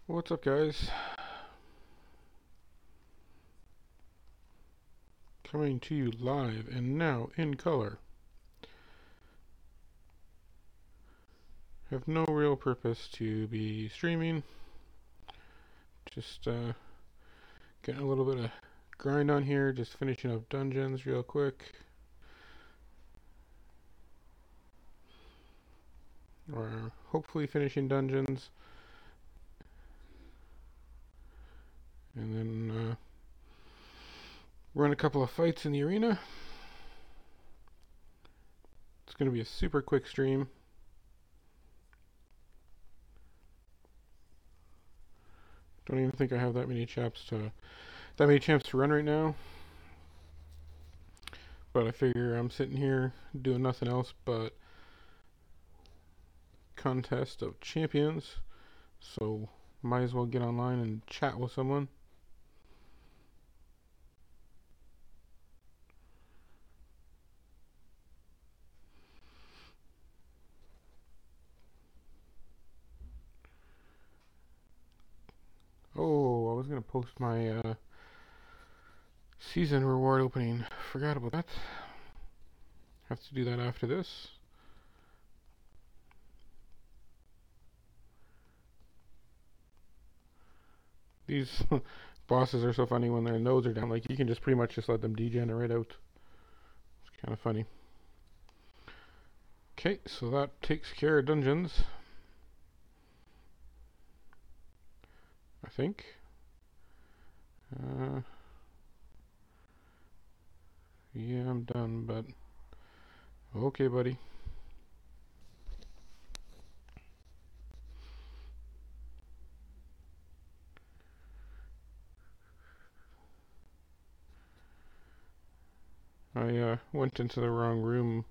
What's up, guys? Coming to you live and now in color. Have no real purpose to be streaming. Just getting a little bit of grind on here. Just finishing up dungeons real quick. Or hopefully finishing dungeons. And then run a couple of fights in the arena. It's going to be a super quick stream. Don't even think I have that many champs to run right now. But I figure I'm sitting here doing nothing else but Contest of Champions, so might as well get online and chat with someone. Oh, I was gonna post my season reward opening. Forgot about that. Have to do that after this. These bosses are so funny when their nodes are down. Like, you can just pretty much just let them degenerate out. It's kind of funny. Okay, so that takes care of dungeons. I think. Yeah, I'm done, but okay, buddy. I went into the wrong room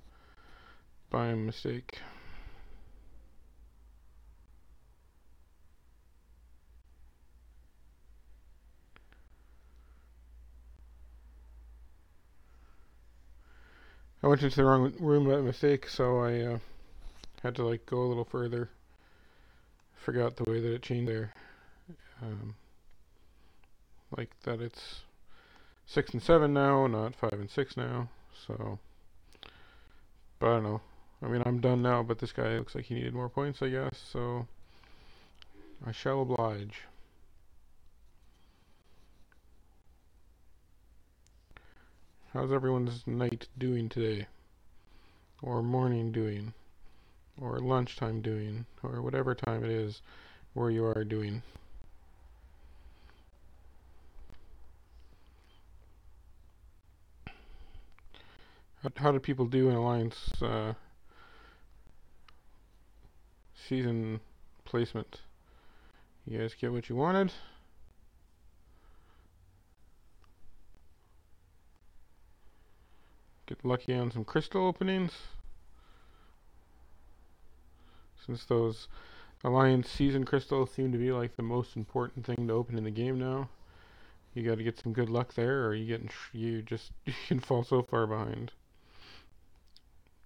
by mistake. I went into the wrong room by mistake, so I had to like go a little further. Forgot the way that it changed there. Like that it's 6 and 7 now, not 5 and 6 now. So, but I don't know. I mean, I'm done now, but this guy looks like he needed more points, I guess. So, I shall oblige. How's everyone's night doing today? Or morning doing? Or lunchtime doing? Or whatever time it is where you are doing? How did people do in Alliance season placement? You guys get what you wanted? Get lucky on some crystal openings? Since those Alliance season crystals seem to be like the most important thing to open in the game now. You got to get some good luck there, or you you can fall so far behind.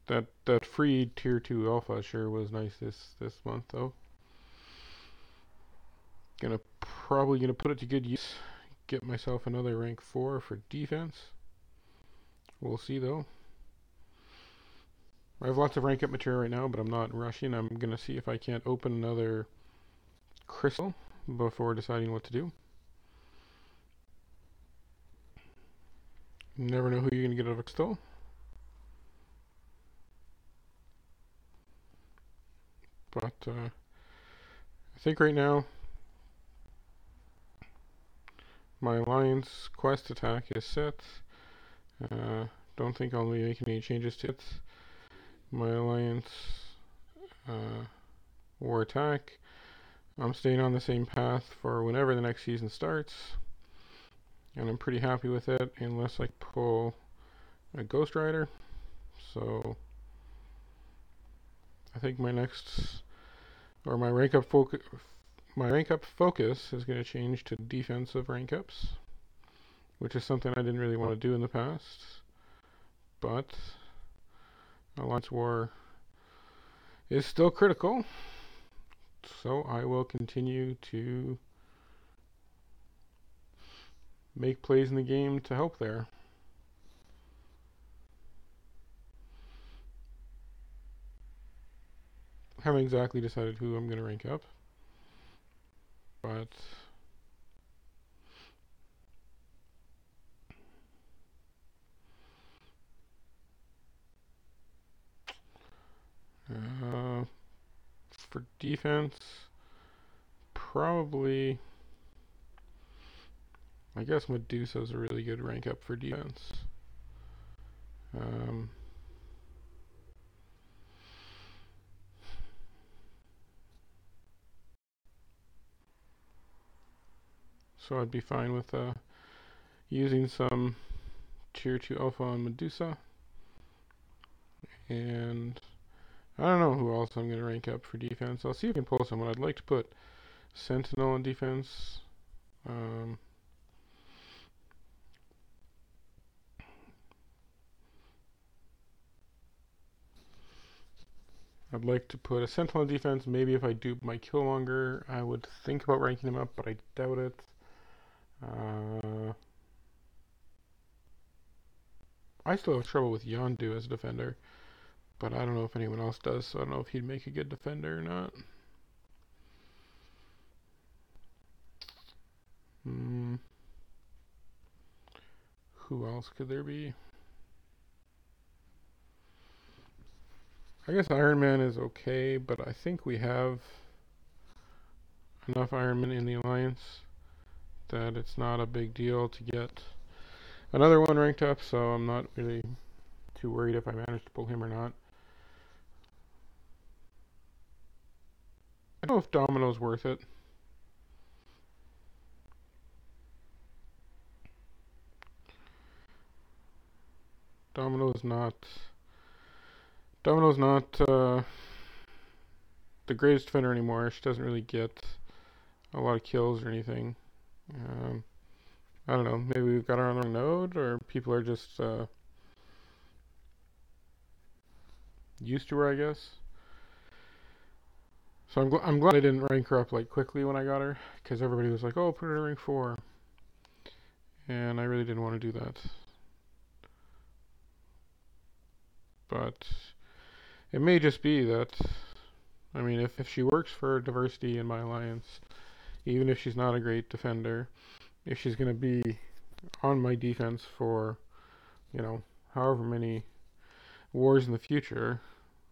That free tier 2 alpha sure was nice this month though. Probably gonna put it to good use. Get myself another rank 4 for defense. We'll see though. I have lots of rank up material right now, but I'm not rushing. I'm gonna see if I can't open another crystal before deciding what to do. You never know who you're gonna get out of a crystal. But I think right now my Alliance quest attack is set. Don't think I'll be making any changes to it. My Alliance war attack. I'm staying on the same path for whenever the next season starts. And I'm pretty happy with it, unless I pull a Ghost Rider. So I think my next, or my rank up focus is going to change to defensive rank ups, which is something I didn't really want to do in the past. But Alliance War is still critical. So I will continue to make plays in the game to help there. Haven't exactly decided who I'm going to rank up, but for defense, probably, I guess Medusa's a really good rank up for defense. So I'd be fine with using some tier 2 alpha on Medusa. And I don't know who else I'm going to rank up for defense. I'll see if I can pull someone. I'd like to put Sentinel on defense. I'd like to put a Sentinel on defense. Maybe if I dupe my kill longer, I would think about ranking him up, but I doubt it. I still have trouble with Yondu as a defender, but I don't know if anyone else does, so I don't know if he'd make a good defender or not. Who else could there be? I guess Iron Man is okay, but I think we have enough Iron Man in the Alliance that it's not a big deal to get another one ranked up, so I'm not really too worried if I manage to pull him or not. I don't know if Domino's worth it. Domino's not the greatest defender anymore. She doesn't really get a lot of kills or anything. I don't know. Maybe we've got her on the wrong node, or people are just used to her, I guess. So I'm glad I didn't rank her up like quickly when I got her, because everybody was like, "Oh, put her to rank 4," and I really didn't want to do that. But it may just be that, I mean, if she works for diversity in my alliance, even if she's not a great defender, if she's going to be on my defense for, however many wars in the future,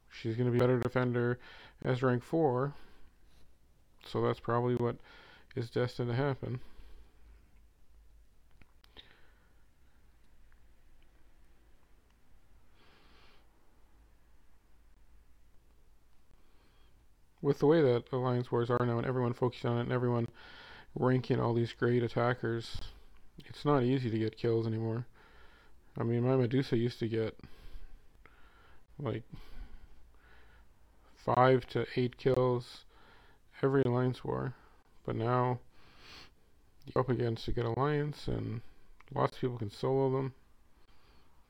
she's going to be a better defender as rank 4. So that's probably what is destined to happen. With the way that Alliance Wars are now and everyone focusing on it and everyone ranking all these great attackers, it's not easy to get kills anymore. I mean, my Medusa used to get like 5 to 8 kills every Alliance War, but now you're up against a good alliance and lots of people can solo them.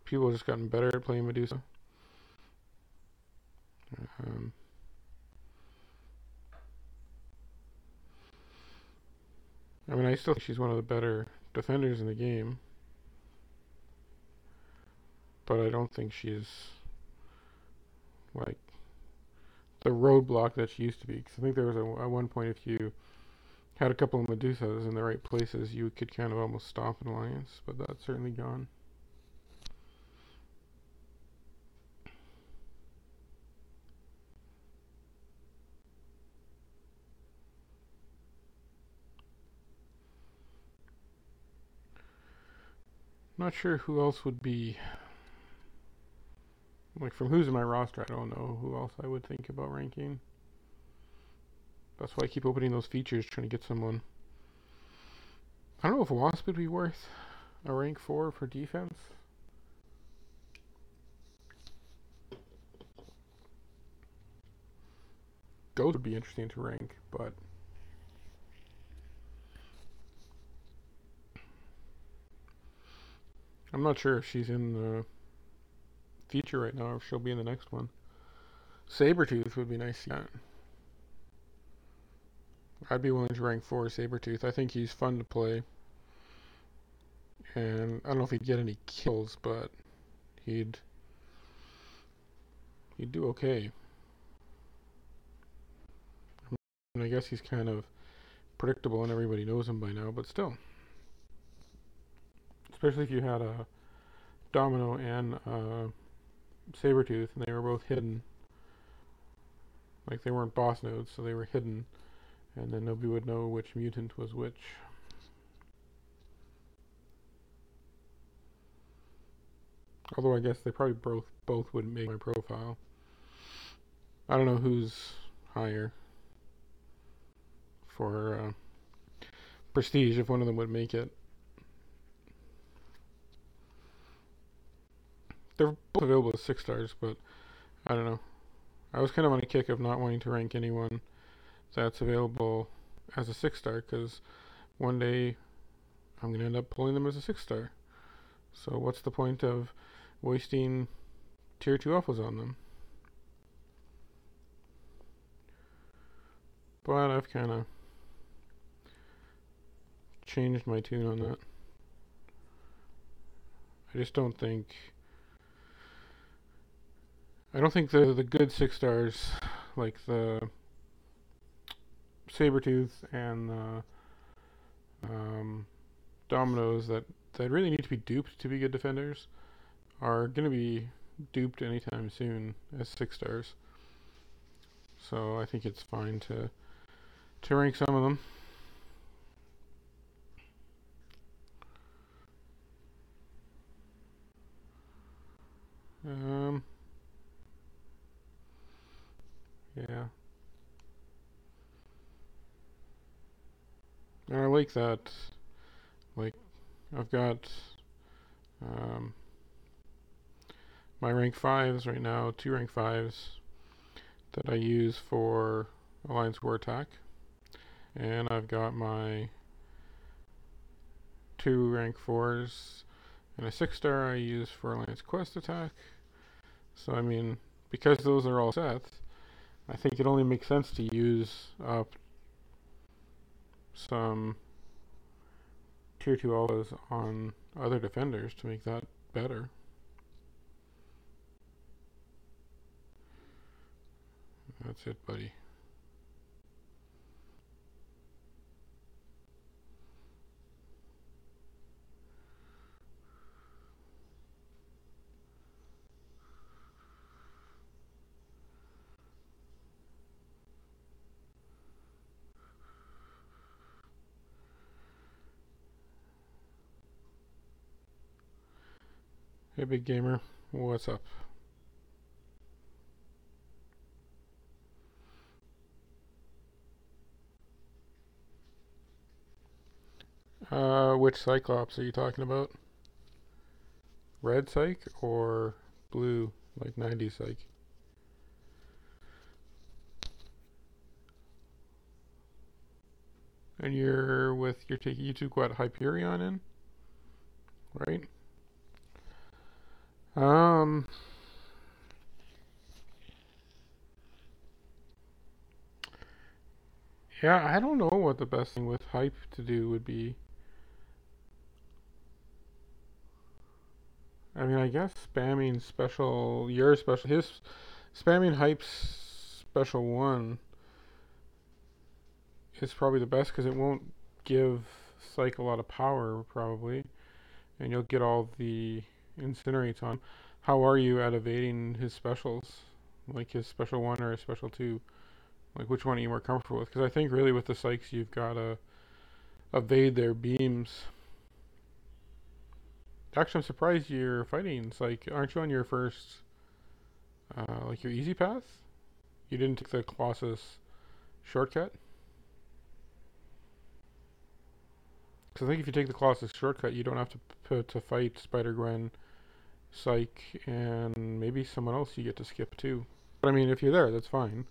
People have just gotten better at playing Medusa. I mean, I still think she's one of the better defenders in the game, but I don't think she's like the roadblock that she used to be. Because I think there was at one point, if you had a couple of Medusas in the right places, you could kind of almost stop an alliance, but that's certainly gone. Not sure who else would be, like, from who's in my roster, I don't know who else I would think about ranking. That's why I keep opening those features, trying to get someone. I don't know if Wasp would be worth a rank 4 for defense. Ghost would be interesting to rank, but I'm not sure if she's in the feature right now or if she'll be in the next one. Sabretooth would be nice to get. I'd be willing to rank 4 Sabretooth. I think he's fun to play. And I don't know if he'd get any kills, but he'd do okay. And I guess he's kind of predictable and everybody knows him by now, but still. Especially if you had a Domino and Sabretooth and they were both hidden. Like they weren't boss nodes, so they were hidden. And then nobody would know which mutant was which. Although I guess they probably both wouldn't make my profile. I don't know who's higher for prestige, if one of them would make it. They're both available as 6 stars, but I don't know. I was kind of on a kick of not wanting to rank anyone that's available as a 6 star, because one day I'm going to end up pulling them as a 6 star. So what's the point of wasting tier 2 alphas on them? But I've kind of changed my tune on that. I just don't think... I don't think the good 6 stars, like the Sabretooth and the Dominoes that really need to be duped to be good defenders, are going to be duped anytime soon as 6 stars. So I think it's fine to rank some of them. Yeah. And I like that. Like, I've got my rank 5s right now, 2 rank 5s that I use for Alliance War Attack. And I've got my 2 rank 4s and a 6 star I use for Alliance Quest Attack. So, I mean, because those are all set, I think it only makes sense to use up some tier 2 alphas on other defenders to make that better. That's it, buddy. Hey, big gamer, what's up? Which Cyclops are you talking about? Red Psych or blue, like 90s Psych? And you're taking, you took what, Hyperion in? Right? Yeah, I don't know what the best thing with hype to do would be. I mean, I guess spamming special, your special, his spamming hype's special one is probably the best because it won't give Psych a lot of power, probably, and you'll get all the incinerates on. How are you at evading his specials? Like his special one or his special two? Like which one are you more comfortable with? Because I think really with the Psychs you've got to evade their beams. Actually, I'm surprised you're fighting Psych. Aren't you on your first, like your easy path? You didn't take the Colossus shortcut? Because I think if you take the Colossus shortcut, you don't have to fight Spider-Gwen, Psych, and maybe someone else you get to skip too. But I mean, if you're there, that's fine.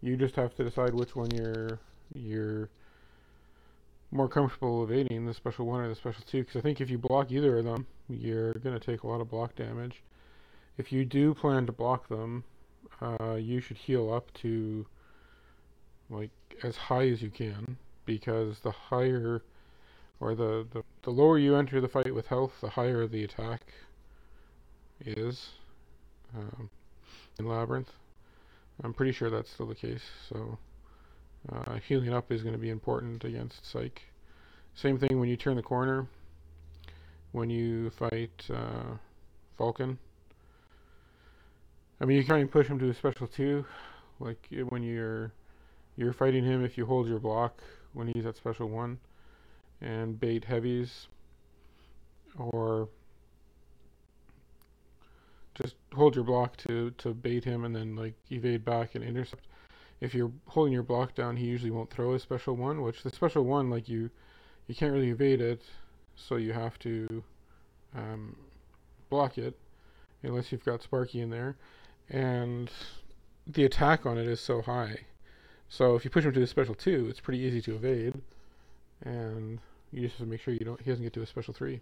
You just have to decide which one you're more comfortable evading, the special one or the special two. Because I think if you block either of them, you're gonna take a lot of block damage. If you do plan to block them, you should heal up to like as high as you can, because the higher or the lower you enter the fight with health, the higher the attack is um, in Labyrinth. I'm pretty sure that's still the case. So healing up is going to be important against Psych. Same thing when you turn the corner. When you fight Vulcan, I mean you can try and push him to a special 2. Like when you're fighting him, if you hold your block when he's at special 1 and bait heavies, or just hold your block to bait him and then like evade back and intercept. If you're holding your block down, he usually won't throw his special 1, which the special 1, like you can't really evade it, so you have to um, block it unless you've got Sparky in there. And the attack on it is so high. So if you push him to a special 2, it's pretty easy to evade, and you just have to make sure he doesn't get to a special 3.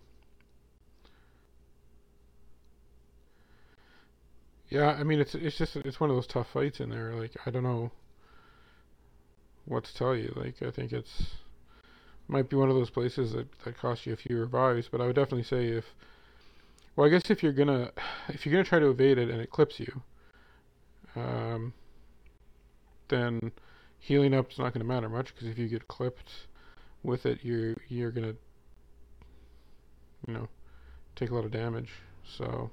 Yeah, I mean it's one of those tough fights in there. Like I don't know what to tell you. Like I think it's might be one of those places that costs you a few revives, but I would definitely say I guess if you're gonna try to evade it and it clips you, um, then healing up's not gonna matter much, because if you get clipped with it, you're gonna take a lot of damage. So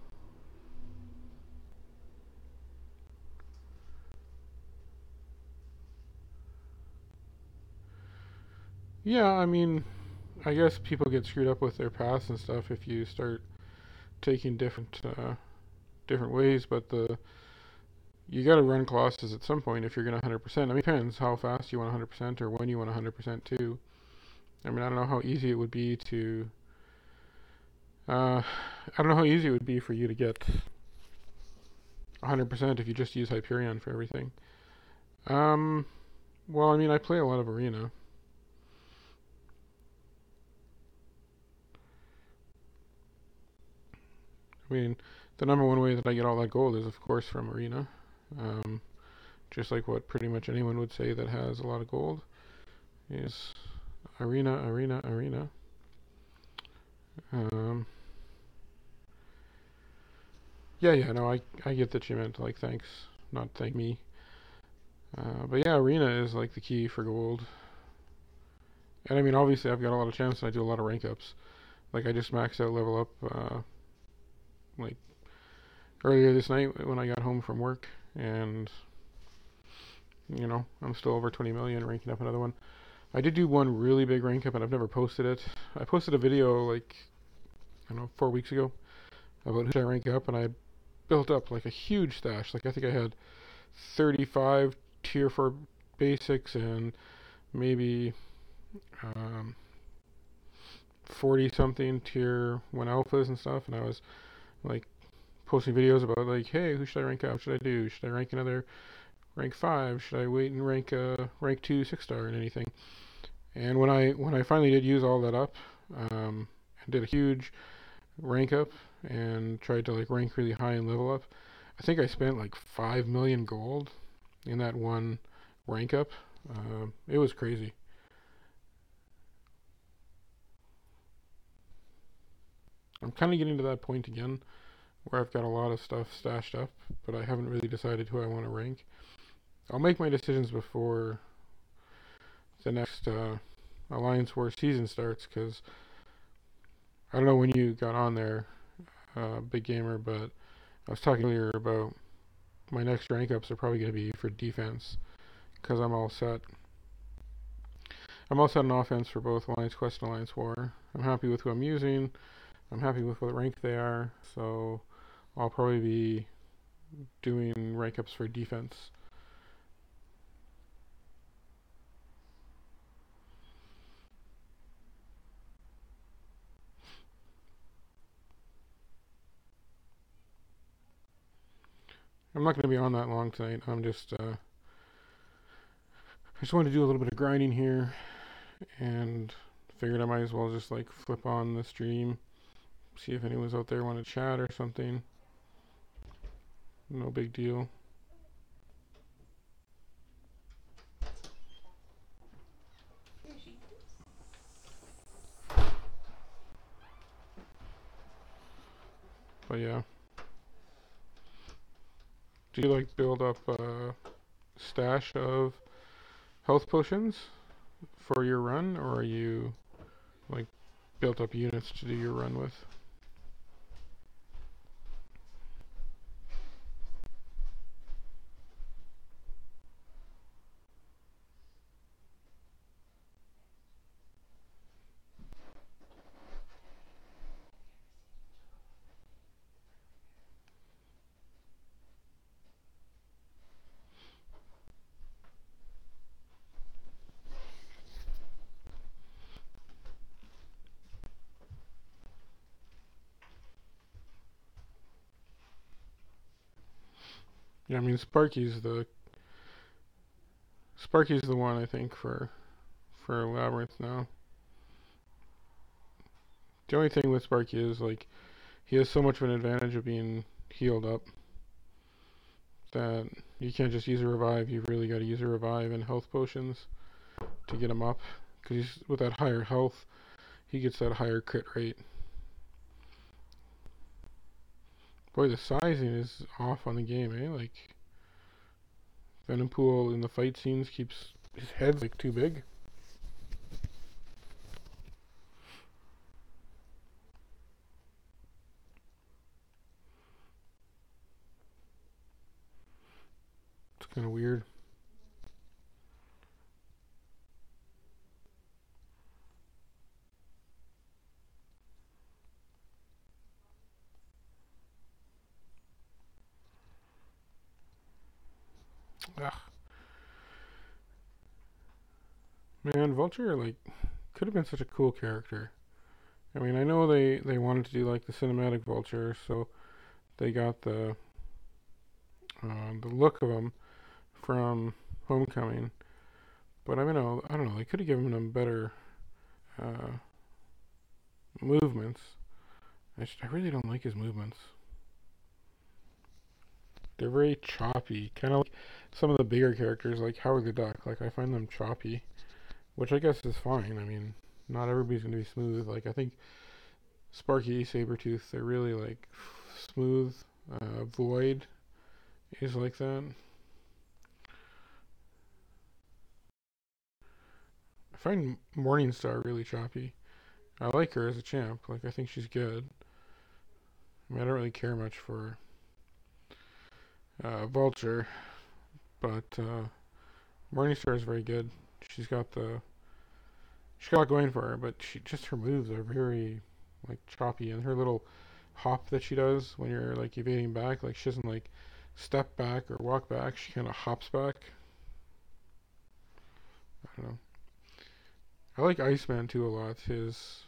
yeah, I mean, I guess people get screwed up with their paths and stuff if you start taking different ways, but you got to run Colossus at some point if you're gonna 100%. I mean, it depends how fast you want 100% or when you want 100% too. I mean, I don't know how easy it would be to. I don't know how easy it would be for you to get 100% if you just use Hyperion for everything. Um, well, I mean, I play a lot of Arena. I mean, the number one way that I get all that gold is, of course, from Arena. Um, just like what pretty much anyone would say that has a lot of gold is Arena, Arena, Arena. Um, yeah, no, I get that you meant like thanks, not thank me. But yeah, Arena is like the key for gold. And I mean, obviously, I've got a lot of champs and I do a lot of rank ups. Like I just maxed out level up like earlier this night when I got home from work, and I'm still over 20 million, ranking up another one. I did do one really big rank up, and I've never posted it. I posted a video like I don't know 4 weeks ago about who should I rank up, and I built up like a huge stash. Like I think I had 35 tier 4 basics and maybe 40 something tier 1 alphas and stuff, and I was like posting videos about like, hey, who should I rank up? What should I do? Should I rank another rank 5? Should I wait and rank rank 2 6-star and anything? And when I finally did use all that up, and did a huge rank up and tried to like rank really high and level up, I think I spent like 5 million gold in that one rank up. It was crazy. I'm kind of getting to that point again where I've got a lot of stuff stashed up, but I haven't really decided who I want to rank. I'll make my decisions before the next Alliance War season starts, because I don't know when you got on there, Big Gamer, but I was talking earlier about my next rank ups are probably going to be for defense, because I'm all set. I'm all set on offense for both Alliance Quest and Alliance War. I'm happy with who I'm using. I'm happy with what rank they are, so I'll probably be doing rank ups for defense. I'm not going to be on that long tonight. I just wanted to do a little bit of grinding here, and figured I might as well just like flip on the stream, see if anyone's out there want to chat or something. No big deal. But yeah. Do you like build up a stash of health potions for your run, or are you like built up units to do your run with? Yeah, I mean Sparky's the one I think for Labyrinth now. The only thing with Sparky is like he has so much of an advantage of being healed up that you can't just use a revive. You've really got to use a revive and health potions to get him up, because with that higher health, he gets that higher crit rate. Boy, the sizing is off on the game, eh? Like Venom Pool in the fight scenes keeps his head's like too big. It's kind of weird. Ugh. Man, Vulture like could have been such a cool character. I mean, I know they wanted to do like the cinematic Vulture, so they got the look of him from Homecoming. But I don't know. They could have given him better uh, movements. I really don't like his movements. They're very choppy, kind of like some of the bigger characters, like Howard the Duck. Like I find them choppy, which I guess is fine. I mean, not everybody's gonna be smooth. Like I think Sparky, Sabretooth, they're really like smooth. Void is like that. I find Morningstar really choppy. I like her as a champ. Like I think she's good. I mean, I don't really care much for Vulture, but Morningstar is very good. She's got the she's got going for her, but her moves are very like choppy, and her little hop that she does when you're like evading back, like she doesn't like step back or walk back. She kind of hops back. I don't know. I like Iceman too a lot. His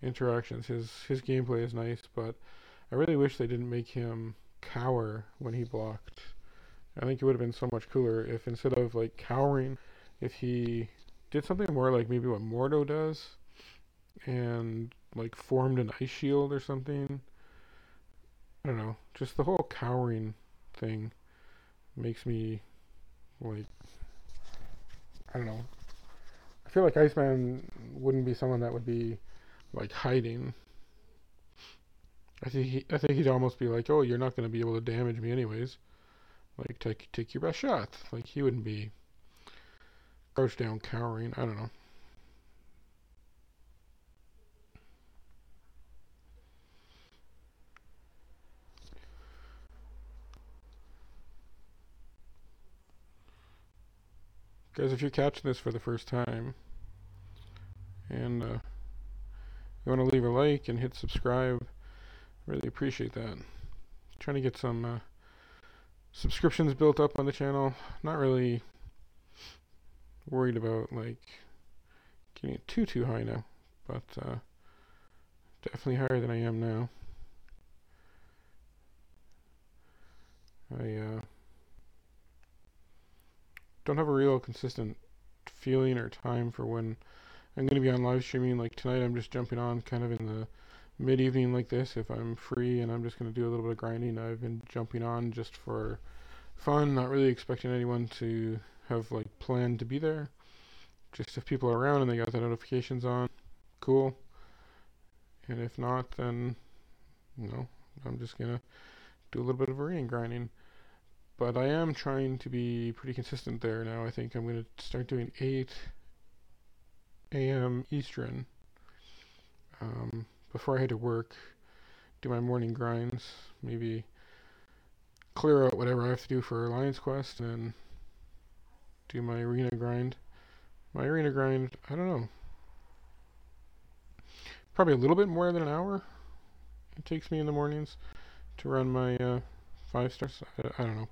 interactions, his gameplay is nice, but I really wish they didn't make him cower when he blocked. I think it would have been so much cooler if instead of like cowering, if he did something more like maybe what Mordo does and like formed an ice shield or something. I don't know. Just the whole cowering thing makes me like I don't know. I feel like Iceman wouldn't be someone that would be like hiding. I think he'd almost be like, "Oh, you're not going to be able to damage me anyways. Like take your best shot." Like he wouldn't be crouched down cowering. I don't know. Guys, if you're catching this for the first time and you want to leave a like and hit subscribe, really appreciate that. Trying to get some subscriptions built up on the channel. Not really worried about like getting it too high now, but definitely higher than I am now. I don't have a real consistent feeling or time for when I'm going to be on live streaming. Like tonight, I'm just jumping on kind of in the mid evening like this if I'm free and I'm just going to do a little bit of grinding. I've been jumping on just for fun, not really expecting anyone to have like planned to be there. just if people are around and they got the notifications on, cool. And if not, then I'm just gonna do a little bit of arena grinding. But I am trying to be pretty consistent there now. I think I'm gonna start doing 8 a.m. Eastern before I head to work. Do my morning grinds, maybe clear out whatever I have to do for Alliance Quest, and do my arena grind. My arena grind, I don't know, probably a little bit more than an hour it takes me in the mornings to run my 5 stars. I don't know.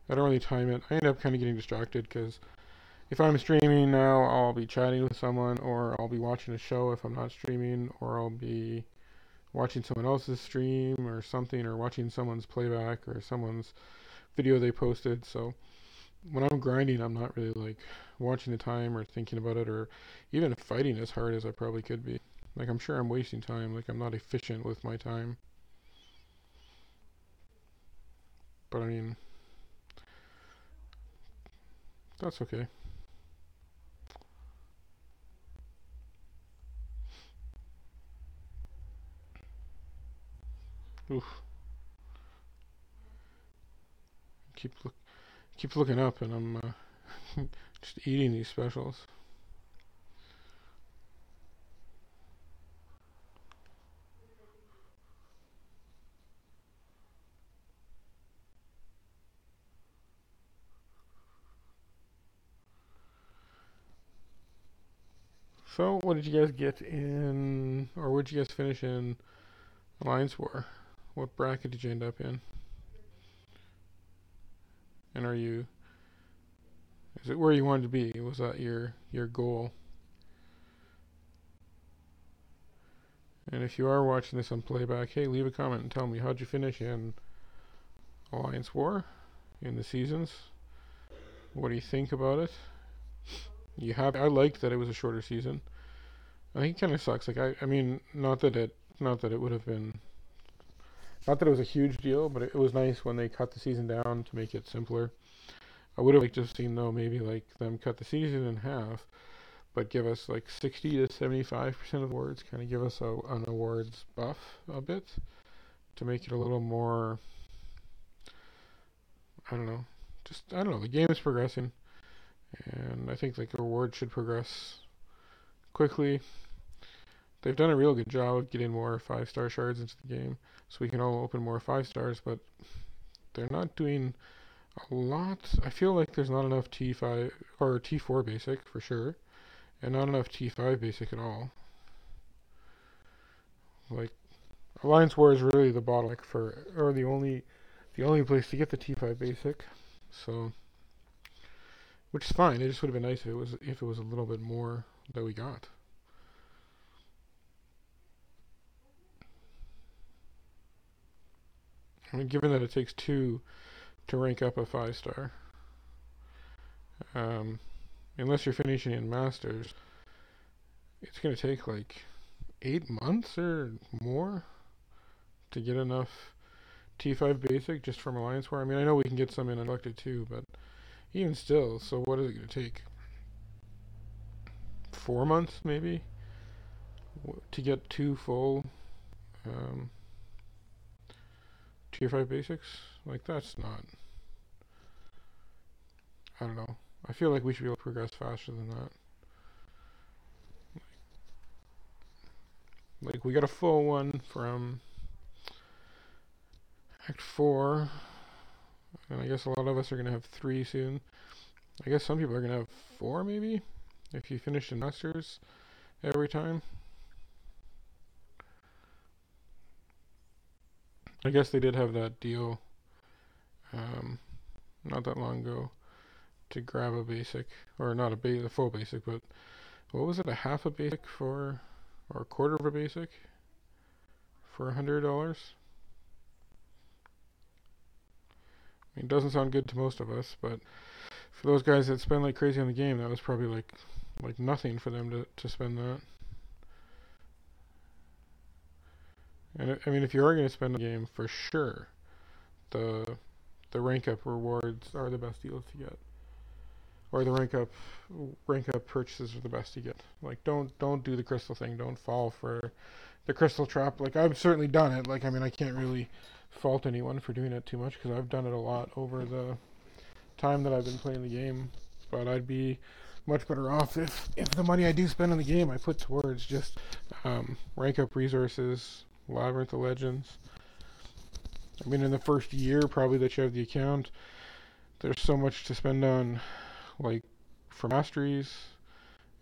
I don't really time it. I end up kind of getting distracted because if I'm streaming now, I'll be chatting with someone, or I'll be watching a show if I'm not streaming, or I'll be watching someone else's stream or something, or watching someone's playback or someone's video they posted. So when I'm grinding, I'm not really like watching the time or thinking about it, or even fighting as hard as I probably could be. Like, I'm sure I'm wasting time. Like, I'm not efficient with my time. But I mean, that's okay. Oof. Keep look, keep looking up, and I'm just eating these specials. So, what did you guys get in, or what did you guys finish in Alliance War? What bracket did you end up in? And is it where you wanted to be? Was that your goal? And if you are watching this on playback, hey, leave a comment and tell me, how'd you finish in Alliance War in the seasons? What do you think about it? I liked that it was a shorter season. I think it kind of sucks. Like, I mean, not that it would have been, not that it was a huge deal, but it was nice when they cut the season down to make it simpler. I would have liked to have seen, though, maybe like them cut the season in half, but give us like 60 to 75% of awards, kind of give us an awards buff a bit to make it a little more, I don't know, I don't know, the game is progressing, and I think like the awards should progress quickly. They've done a real good job of getting more 5-star shards into the game, so we can all open more 5 stars, but they're not doing a lot. I feel like there's not enough T5 or T4 basic for sure, and not enough T5 basic at all. Like, Alliance War is really the bottleneck or the only place to get the T5 basic. So, which is fine. It just would have been nice if it was a little bit more that we got. I mean, given that it takes 2 to rank up a 5-star, unless you're finishing in Masters, it's going to take like 8 months or more to get enough T5 basic just from Alliance War. I mean, I know we can get some in Unelected too, but even still, so what is it going to take? 4 months maybe to get 2 full Tier 5 basics? Like, that's not, I don't know. I feel like we should be able to progress faster than that. Like, we got a full one from Act 4, and I guess a lot of us are going to have 3 soon. I guess some people are going to have 4 maybe, if you finish in Masters every time. I guess they did have that deal not that long ago to grab a basic, or not a full basic, but what was it, a half a basic or a quarter of a basic for $100? I mean, it doesn't sound good to most of us, but for those guys that spend like crazy on the game, that was probably like nothing for them to spend that. And I mean, if you are going to spend on the game, for sure, the rank up rewards are the best deals to get. or the rank up purchases are the best you get. Like don't do the crystal thing. Don't fall for the crystal trap. Like I've certainly done it. Like I mean I can't really fault anyone for doing it too much because I've done it a lot over the time that I've been playing the game. But I'd be much better off if the money I do spend on the game I put towards just rank up resources, Labyrinth of Legends. I mean, in the first year probably that you have the account, there's so much to spend on, like for masteries.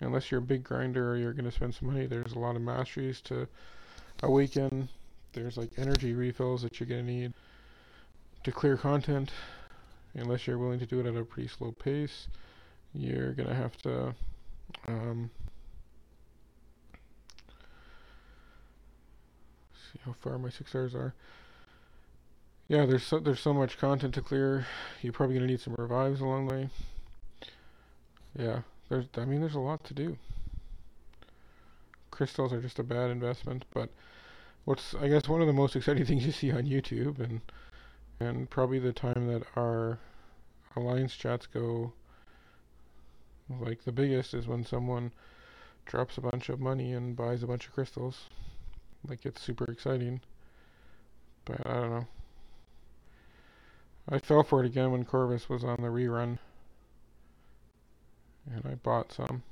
Unless you're a big grinder or you're going to spend some money, there's a lot of masteries to awaken. There's like energy refills that you're going to need to clear content. Unless you're willing to do it at a pretty slow pace, you're going to have to see how far my 6 stars are. Yeah, there's so much content to clear. You're probably gonna need some revives along the way. Yeah, there's a lot to do. Crystals are just a bad investment, but what's I guess one of the most exciting things you see on YouTube and probably the time that our alliance chats go like the biggest is when someone drops a bunch of money and buys a bunch of crystals. Like it's super exciting. But I don't know. I fell for it again when Corvus was on the rerun. And I bought some.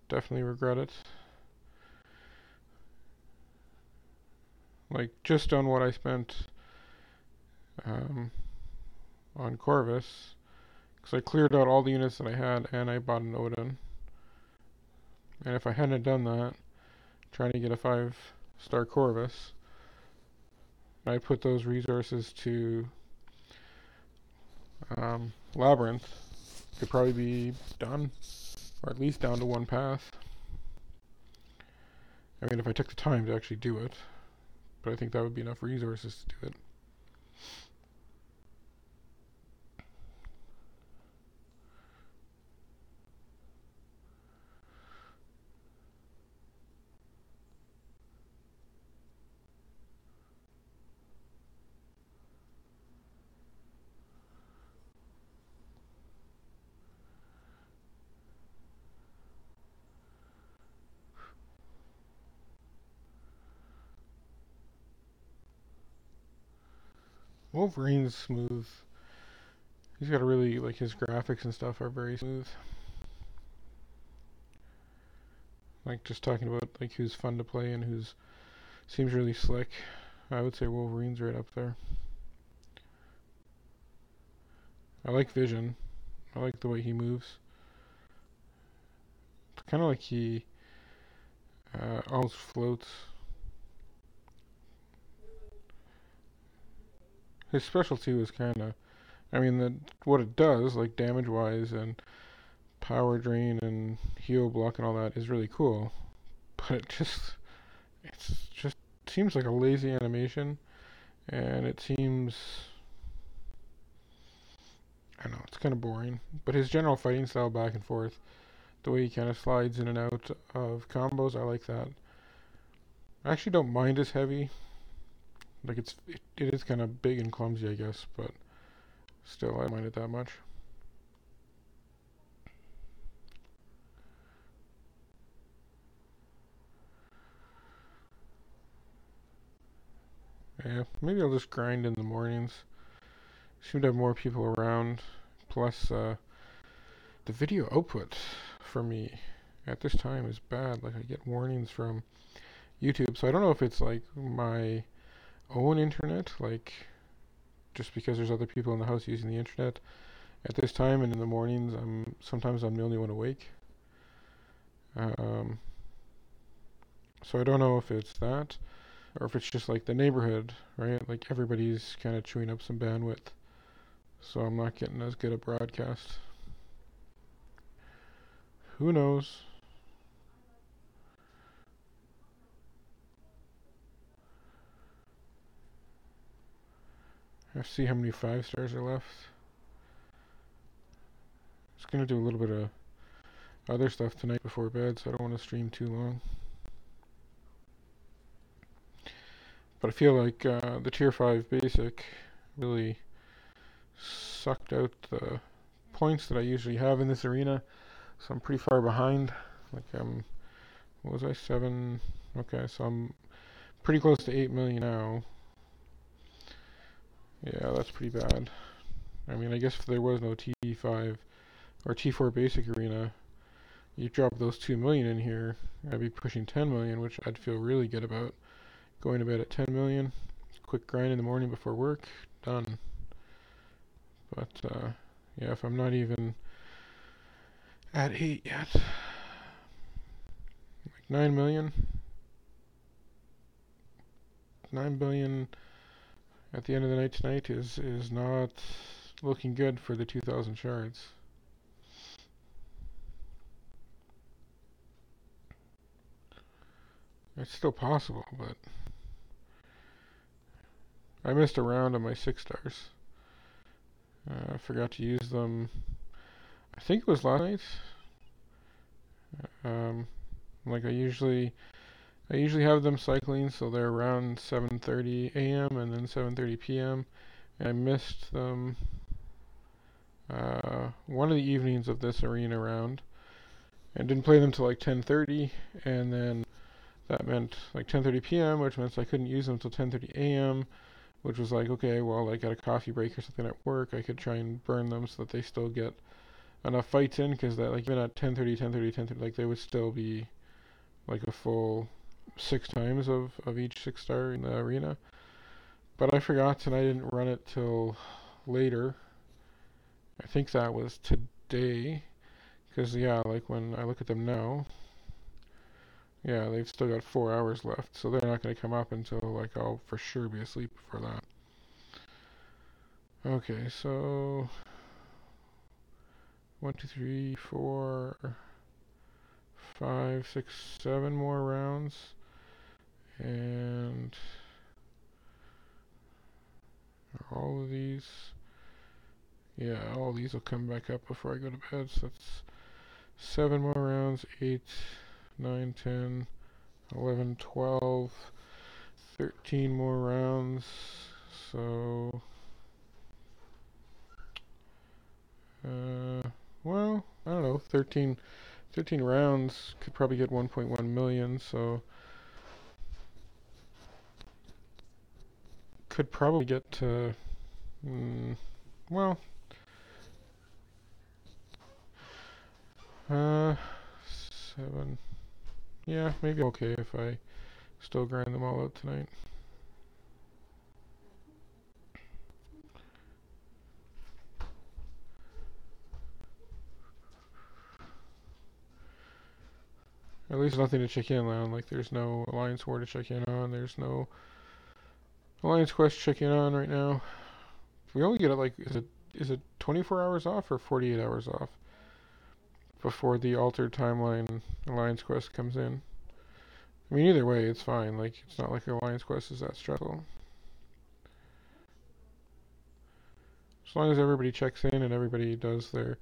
Definitely regret it. Like, just on what I spent on Corvus. Because I cleared out all the units that I had and I bought an Odin. And if I hadn't done that, trying to get a 5-star Corvus, I put those resources to Labyrinth, could probably be done, or at least down to one path. I mean, if I took the time to actually do it, but I think that would be enough resources to do it. Wolverine's smooth. He's got a really, like, his graphics and stuff are very smooth. Like, just talking about, like, who's fun to play and who's seems really slick. I would say Wolverine's right up there. I like Vision. I like the way he moves. It's kind of like he almost floats. His specialty was kind of, I mean, what it does, like damage-wise and power drain and heal block and all that is really cool. But it's just seems like a lazy animation, and it seems, I don't know, it's kind of boring. But his general fighting style back and forth, the way he kind of slides in and out of combos, I like that. I actually don't mind his heavy. Like it is kind of big and clumsy, I guess, but still, I don't mind it that much. Yeah, maybe I'll just grind in the mornings. Seem to have more people around. Plus, the video output for me at this time is bad. Like, I get warnings from YouTube, so I don't know if it's like my own internet, like just because there's other people in the house using the internet at this time, and in the mornings sometimes I'm the only one awake. Um, so I don't know if it's that, or if it's just like the neighborhood, right? Like everybody's kind of chewing up some bandwidth, so I'm not getting as good a broadcast. Who knows? I have to see how many 5 stars are left. Just gonna do a little bit of other stuff tonight before bed, so I don't want to stream too long. But I feel like the tier 5 basic really sucked out the points that I usually have in this arena, so I'm pretty far behind. Like what was I, 7? Okay, so I'm pretty close to 8 million now. Yeah, that's pretty bad. I mean, I guess if there was no T5 or T4 basic arena, you drop those 2 million in here, I'd be pushing 10 million, which I'd feel really good about. Going to bed at 10 million, quick grind in the morning before work, done. But yeah, if I'm not even at 8 yet, like 9 million, 9 billion at the end of the night tonight is not looking good for the 2,000 shards. It's still possible, but I missed a round on my 6 stars. I forgot to use them. I think it was last night. Like I usually have them cycling, so they're around 7:30 a.m. and then 7:30 p.m. And I missed them one of the evenings of this arena round, and didn't play them till like 10:30, and then that meant like 10:30 p.m., which meant I couldn't use them till 10:30 a.m., which was like, okay, well, I got a coffee break or something at work, I could try and burn them so that they still get enough fights in, because that, like, even at 10:30, like, they would still be like a full 6 times of each 6 star in the arena. But I forgot and I didn't run it till later. I think that was today, because yeah, like when I look at them now, yeah, they've still got 4 hours left, so they're not going to come up until, like, I'll for sure be asleep before that. Okay, so 1, 2, 3, 4, 5, 6, 7 more rounds, and all of these, yeah, all these will come back up before I go to bed. So that's 7 more rounds, 8, 9, 10, 11, 12, 13 more rounds. So well, I don't know, 13 rounds could probably get 1.1 million, so could probably get to, well, 7, yeah, maybe okay if I still grind them all out tonight. At least nothing to check in on, like there's no Alliance War to check in on, there's no Alliance Quest to check in on right now. We only get it, like, is it 24 hours off or 48 hours off before the altered timeline Alliance Quest comes in? I mean, either way, it's fine. Like, it's not like Alliance Quest is that stressful. As long as everybody checks in and everybody does their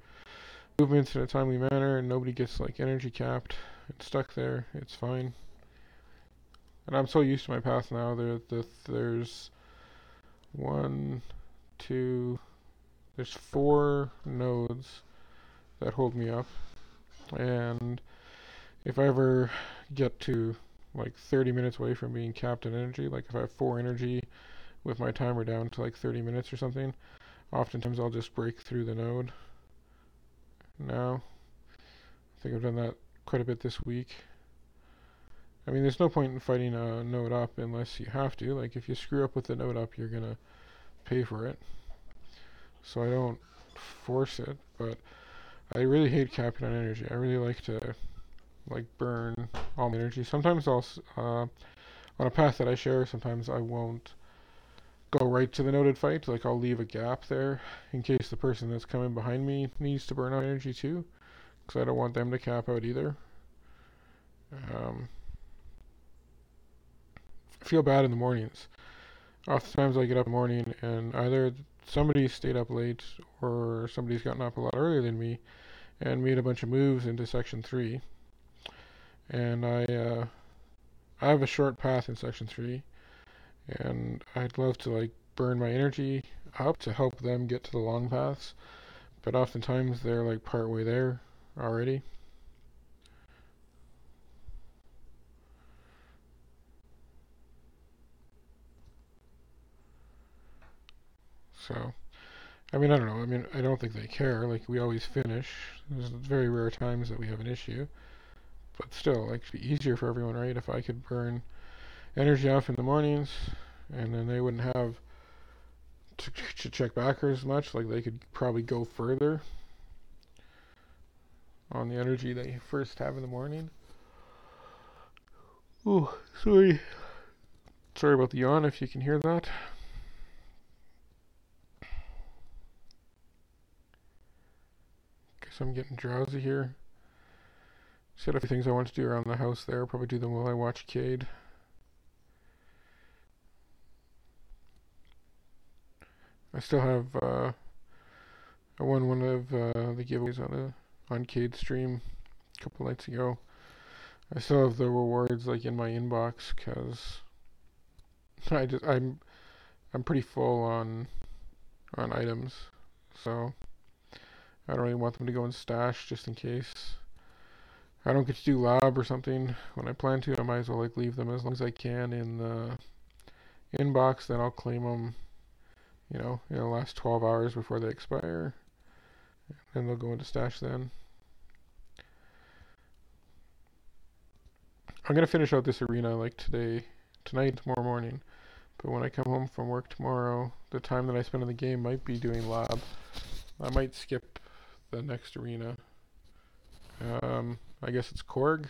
movements in a timely manner and nobody gets, like, energy capped and stuck there, it's fine. And I'm so used to my path now. There's 1, 2, there's 4 nodes that hold me up, and if I ever get to like 30 minutes away from being capped in energy, like if I have 4 energy with my timer down to like 30 minutes or something, oftentimes I'll just break through the node. Now, I think I've done that quite a bit this week. I mean, there's no point in fighting a node up unless you have to. Like, if you screw up with the node up, you're gonna pay for it. So I don't force it, but I really hate capping on energy. I really like to, like, burn all my energy. Sometimes I'll, on a path that I share, sometimes I won't go right to the noted fight. Like, I'll leave a gap there in case the person that's coming behind me needs to burn out energy too, because I don't want them to cap out either. I feel bad in the mornings. Oftentimes I get up in the morning and either somebody stayed up late or somebody's gotten up a lot earlier than me and made a bunch of moves into Section 3. And I have a short path in Section 3, and I'd love to, like, burn my energy up to help them get to the long paths, but oftentimes they're like part way there already. So, I mean, I don't know. I mean, I don't think they care. Like, we always finish. There's very rare times that we have an issue. But still, like, it'd be easier for everyone, right? If I could burn energy off in the mornings, and then they wouldn't have to check backers much. Like, they could probably go further on the energy they first have in the morning. Oh, sorry. Sorry about the yawn if you can hear that. Guess I'm getting drowsy here. Just got a few things I want to do around the house there. Probably do them while I watch Cade. I still have I won one of the giveaways on Cade's stream a couple nights ago. I still have the rewards like in my inbox because I'm pretty full on items, so I don't really want them to go in stash just in case I don't get to do lab or something when I plan to. I might as well like leave them as long as I can in the inbox. Then I'll claim them, in the last 12 hours before they expire, and they'll go into stash then. I'm gonna finish out this arena like tonight, tomorrow morning. But when I come home from work tomorrow, the time that I spend in the game might be doing lab. I might skip the next arena. I guess it's Korg.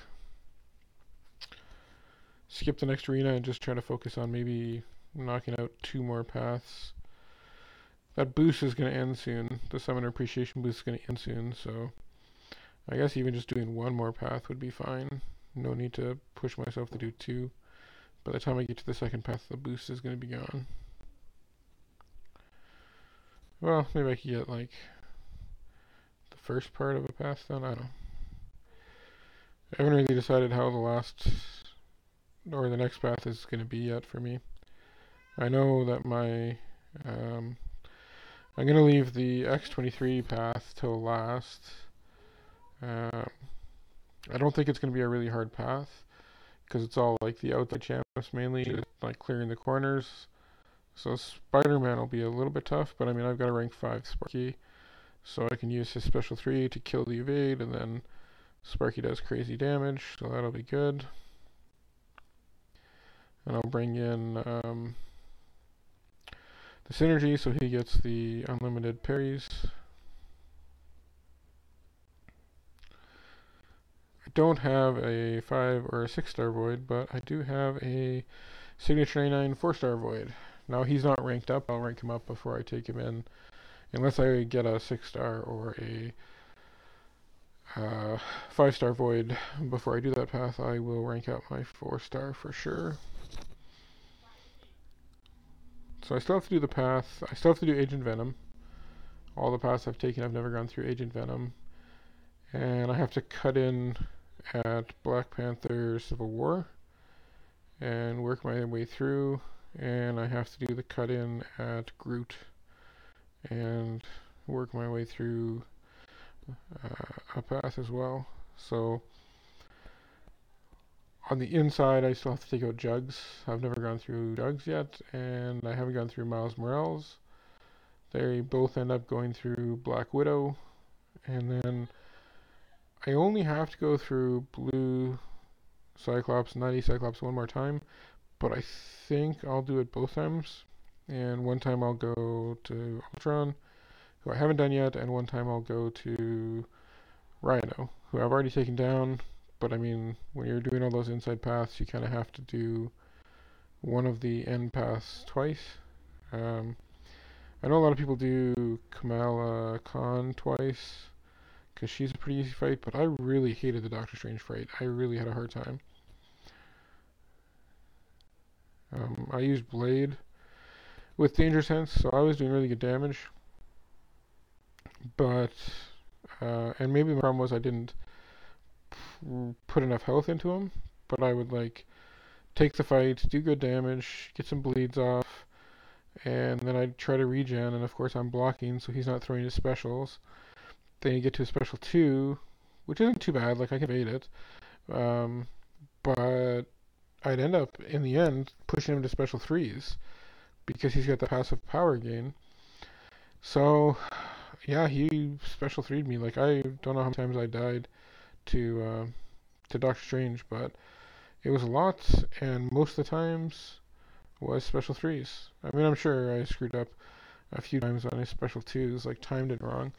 Skip the next arena and just try to focus on maybe knocking out 2 more paths. That boost is going to end soon. The Summoner Appreciation boost is going to end soon, so I guess even just doing 1 more path would be fine. No need to push myself to do 2. By the time I get to the second path, the boost is going to be gone. Well, maybe I could get like the first part of a path done. I don't know. I haven't really decided how the last or the next path is going to be yet for me. I know that I'm going to leave the X23 path till last. I don't think it's going to be a really hard path because it's all like the outside champs mainly, like clearing the corners. So Spider-Man will be a little bit tough, but I mean I've got a rank 5 Sparky, so I can use his special 3 to kill the evade, and then Sparky does crazy damage, so that'll be good. And I'll bring in the synergy, so he gets the unlimited parries. I don't have a 5 or a 6-star Void, but I do have a Signature 99 4-star Void. Now he's not ranked up. I'll rank him up before I take him in. Unless I get a 6-star or a 5-star Void before I do that path, I will rank up my 4-star for sure. So I still have to do the path. I still have to do Agent Venom. All the paths I've taken, I've never gone through Agent Venom. And I have to cut in at Black Panther Civil War and work my way through. And I have to do the cut in at Groot and work my way through a path as well. So on the inside, I still have to take out Jugs. I've never gone through Jugs yet, and I haven't gone through Miles Morales. They both end up going through Black Widow, and then I only have to go through Blue Cyclops, Mighty Cyclops 1 more time, but I think I'll do it both times. And one time I'll go to Ultron, who I haven't done yet, and one time I'll go to Rhino, who I've already taken down. But I mean, when you're doing all those inside paths, you kind of have to do one of the end paths twice. I know a lot of people do Kamala Khan twice, because she's a pretty easy fight, but I really hated the Doctor Strange fight. I really had a hard time. I used Blade with Danger Sense, so I was doing really good damage. But, and maybe the problem was I didn't put enough health into him, but I would like take the fight, do good damage, get some bleeds off, and then I'd try to regen, and of course I'm blocking, so he's not throwing his specials. then you get to a special 2, which isn't too bad, like I can bait it. Um, but I'd end up, in the end, pushing him to special 3s because he's got the passive power gain. So, yeah, he special 3'd me. Like, I don't know how many times I died to Doctor Strange, but it was a lot, and most of the times was special 3s. I mean, I'm sure I screwed up a few times on his special 2s, like timed it wrong.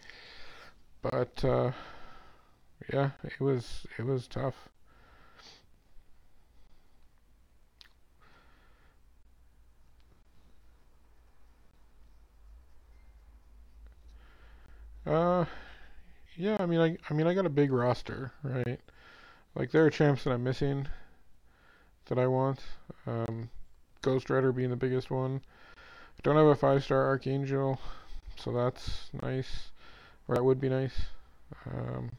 But yeah, it was tough. Uh, yeah, I mean, I got a big roster, right? Like there are champs that I'm missing that I want. Um, Ghost Rider being the biggest one. I don't have a 5-star Archangel, so that's nice. Or that would be nice. Um,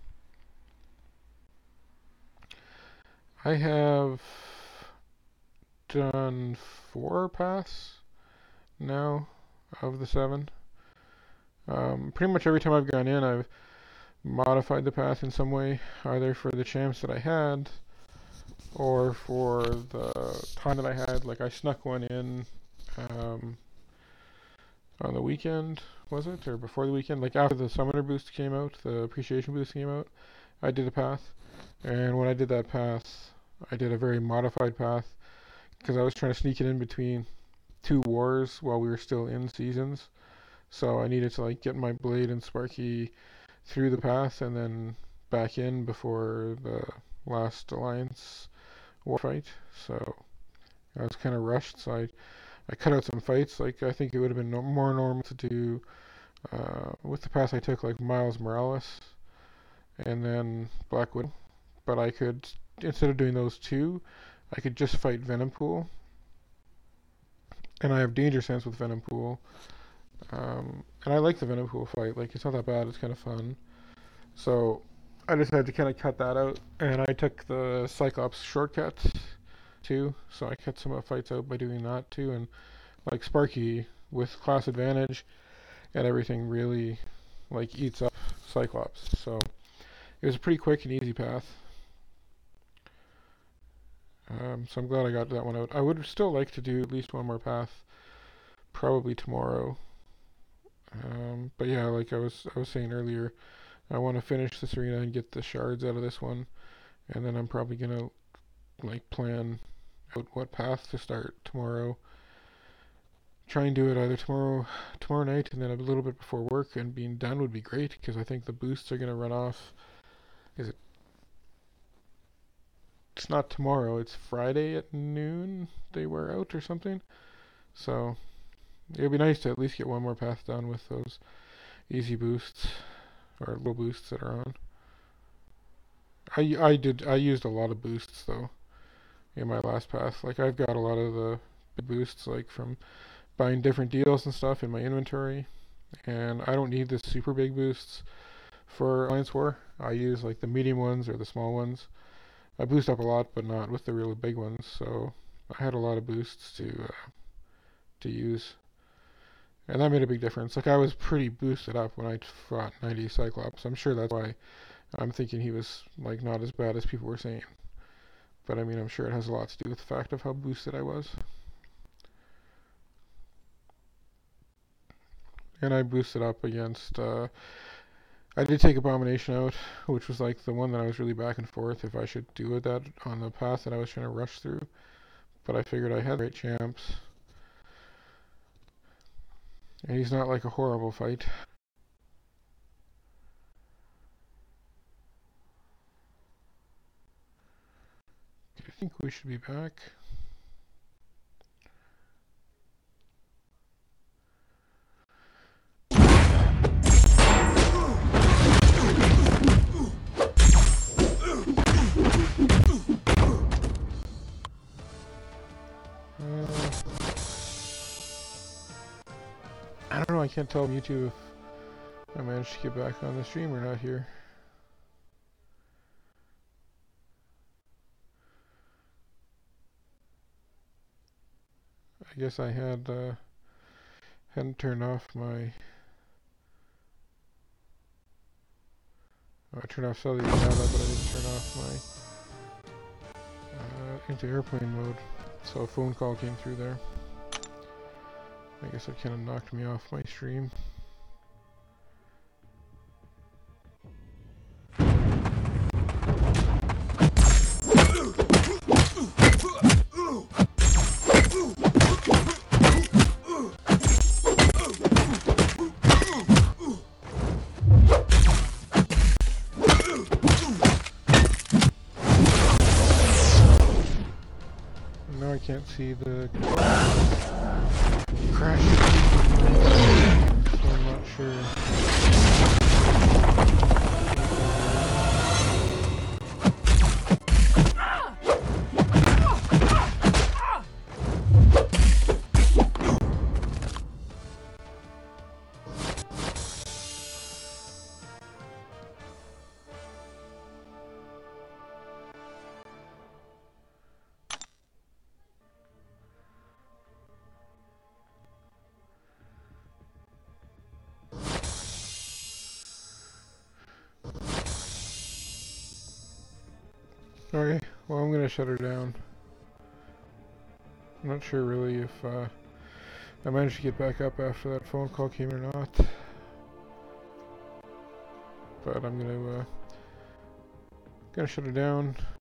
I have done 4 paths now of the 7. Pretty much every time I've gone in, I've modified the path in some way, either for the champs that I had or for the time that I had. Like I snuck one in um, on the weekend, was it? Or before the weekend? Like after the Summoner boost came out, the Appreciation boost came out, I did a path. And when I did that path, I did a very modified path because I was trying to sneak it in between 2 wars while we were still in seasons. So I needed to like get my Blade and Sparky through the path and then back in before the last Alliance war fight. So I was kind of rushed. So I cut out some fights. Like I think it would have been more normal to do with the path I took like Miles Morales and then Black Widow. But I could, instead of doing those 2, I could just fight Venompool. And I have Danger Sense with Venompool. And I like the Venompool fight. Like it's not that bad. It's kind of fun. So I decided to kind of cut that out, and I took the Cyclops shortcut too. So I cut some of the fights out by doing that too, and like Sparky with class advantage and everything really like eats up Cyclops. So it was a pretty quick and easy path. So I'm glad I got that one out. I would still like to do at least one more path, probably tomorrow. But yeah, like I was saying earlier, I want to finish this arena and get the shards out of this one, and then I'm probably gonna like plan out what path to start tomorrow. Try and do it either tomorrow night, and then a little bit before work, and being done would be great because I think the boosts are gonna run off. Is it? It's not tomorrow. It's Friday at noon. They wear out or something. So it would be nice to at least get one more path done with those easy boosts or low boosts that are on. I used a lot of boosts though in my last path. Like I've got a lot of the big boosts like from buying different deals and stuff in my inventory, and I don't need the super big boosts for Alliance War. I use like the medium ones or the small ones. I boost up a lot, but not with the really big ones. So I had a lot of boosts to use, and that made a big difference. Like I was pretty boosted up when I fought 90 Cyclops. I'm sure that's why I'm thinking he was like not as bad as people were saying. But I mean, I'm sure it has a lot to do with the fact of how boosted I was. And I boosted up against. I did take Abomination out, which was like the one that I was really back and forth if I should do it that on the path that I was trying to rush through. But I figured I had great champs, and he's not like a horrible fight. I think we should be back. I don't know. I can't tell on YouTube if I managed to get back on the stream or not here. I guess I hadn't turned off my I turned off cellular data, but I didn't turn off my into airplane mode. So a phone call came through there. I guess that kind of knocked me off my stream. Now I can't see the crash, so I'm not sure. Okay, well I'm gonna shut her down. I'm not sure really if I managed to get back up after that phone call came or not. But I'm gonna shut her down.